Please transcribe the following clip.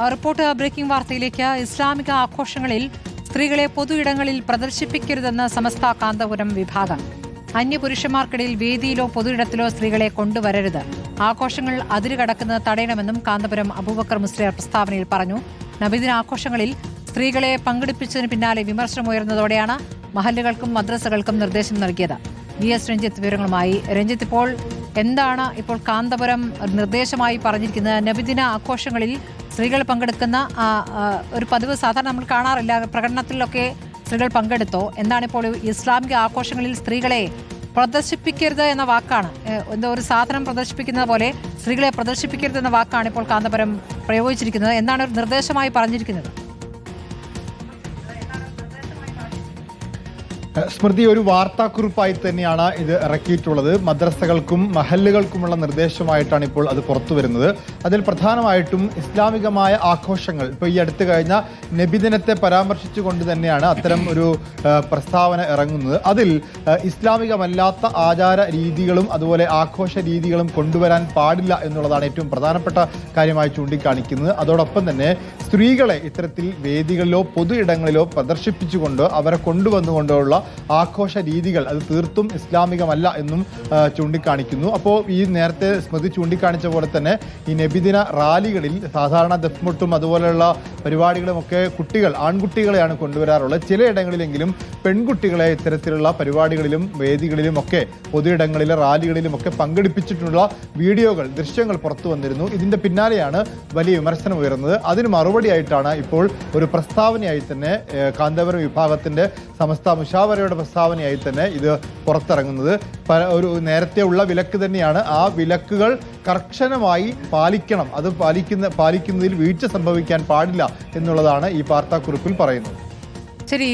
Report breaking വാർത്തയിലേക്ക്. ഇസ്ലാമിക ആഘോഷങ്ങളിൽ സ്ത്രീകളെ പൊതു ഇടങ്ങളിൽ പ്രദർശിപ്പിക്കരുതെന്ന് സമസ്ത കാന്തപുരം വിഭാഗം. അന്യപുരുഷന്മാർക്കിടയിൽ വേദിയിലോ പൊതു ഇടത്തിലോ സ്ത്രീകളെ കൊണ്ടുവരരുത്. ആഘോഷങ്ങൾ അതിരുകടക്കുന്നത് തടയണമെന്നും കാന്തപുരം അബൂബക്കർ മുസ്ലിയാർ പ്രസ്താവനയിൽ പറഞ്ഞു. നബിദിന ആഘോഷങ്ങളിൽ സ്ത്രീകളെ പങ്കെടുപ്പിച്ചതിന് പിന്നാലെ വിമർശനമുയർന്നതോടെയാണ് മഹല്ലുകൾക്കും മദ്രസകൾക്കും നിർദ്ദേശം നൽകിയത്. വി.എസ്. രഞ്ജിത്ത് വിവരങ്ങളുമായി. രഞ്ജിത്ത്, എന്താണ് ഇപ്പോൾ കാന്തപുരം നിർദ്ദേശമായി പറഞ്ഞിരിക്കുന്നത്? നബിദിന ആഘോഷങ്ങളിൽ സ്ത്രീകൾ പങ്കെടുക്കുന്ന ഒരു പതിവ് സാധാരണ നമ്മൾ കാണാറില്ല. പ്രകടനത്തിലൊക്കെ സ്ത്രീകൾ പങ്കെടുത്തോ? എന്താണിപ്പോൾ ഇസ്ലാമിക ആഘോഷങ്ങളിൽ സ്ത്രീകളെ പ്രദർശിപ്പിക്കരുത് എന്ന വാക്കാണ്, എന്തോ ഒരു സാധനം പ്രദർശിപ്പിക്കുന്നത് പോലെ സ്ത്രീകളെ പ്രദർശിപ്പിക്കരുത് എന്ന വാക്കാണ് ഇപ്പോൾ കാന്തപുരം പ്രയോഗിച്ചിരിക്കുന്നത്. എന്താണ് ഒരു നിർദ്ദേശമായി പറഞ്ഞിരിക്കുന്നത്? സ്മൃതി, ഒരു വാർത്താക്കുറിപ്പായി തന്നെയാണ് ഇത് ഇറക്കിയിട്ടുള്ളത്. മദ്രസകൾക്കും മഹല്ലുകൾക്കുമുള്ള നിർദ്ദേശമായിട്ടാണ് ഇപ്പോൾ അത് പുറത്തു വരുന്നത്. അതിൽ പ്രധാനമായിട്ടും ഇസ്ലാമികമായ ആഘോഷങ്ങൾ, ഇപ്പോൾ ഈ അടുത്ത് കഴിഞ്ഞ നബിദിനത്തെ പരാമർശിച്ചുകൊണ്ട് തന്നെയാണ് അത്തരം ഒരു പ്രസ്താവന ഇറങ്ങുന്നത്. അതിൽ ഇസ്ലാമികമല്ലാത്ത ആചാര രീതികളും അതുപോലെ ആഘോഷ രീതികളും കൊണ്ടുവരാൻ പാടില്ല എന്നുള്ളതാണ് ഏറ്റവും പ്രധാനപ്പെട്ട കാര്യമായി ചൂണ്ടിക്കാണിക്കുന്നത്. അതോടൊപ്പം തന്നെ സ്ത്രീകളെ ഇത്തരത്തിൽ വേദികളിലോ പൊതു ഇടങ്ങളിലോ പ്രദർശിപ്പിച്ചുകൊണ്ട് അവരെ കൊണ്ടുവന്നുകൊണ്ടുള്ള ആഘോഷ രീതികൾ അത് തീർത്തും ഇസ്ലാമികമല്ല എന്നും ചൂണ്ടിക്കാണിക്കുന്നു. അപ്പോൾ ഈ നേരത്തെ സ്മൃതി ചൂണ്ടിക്കാണിച്ച പോലെ തന്നെ ഈ നബിദിന റാലികളിൽ സാധാരണ ദഫ്മുട്ടും അതുപോലെയുള്ള പരിപാടികളുമൊക്കെ ആൺകുട്ടികളെയാണ് കൊണ്ടുവരാറുള്ളത്. ചിലയിടങ്ങളിലെങ്കിലും പെൺകുട്ടികളെ ഇത്തരത്തിലുള്ള പരിപാടികളിലും വേദികളിലും ഒക്കെ പൊതുയിടങ്ങളിലെ റാലികളിലുമൊക്കെ പങ്കെടുപ്പിച്ചിട്ടുള്ള ദൃശ്യങ്ങൾ പുറത്തു വന്നിരുന്നു. ഇതിന്റെ പിന്നാലെയാണ് വലിയ വിമർശനം ഉയർന്നത്. അതിന് മറുപടിയായിട്ടാണ് ഇപ്പോൾ ഒരു പ്രസ്താവനയായി തന്നെ കാന്തപുരം വിഭാഗത്തിന്റെ സമസ്ത മുഷാവറയുടെ പ്രസ്താവനയായി തന്നെ ഇത് പുറത്തിറങ്ങുന്നത്. ഒരു നേരത്തെ ഉള്ള വിലക്ക് തന്നെയാണ്. ആ വിലക്കുകൾ കർശനമായി പാലിക്കണം. അത് പാലിക്കുന്നതിൽ വീഴ്ച സംഭവിക്കാൻ പാടില്ല എന്നുള്ളതാണ് ഈ വാർത്താക്കുറിപ്പിൽ പറയുന്നത്. ശരി.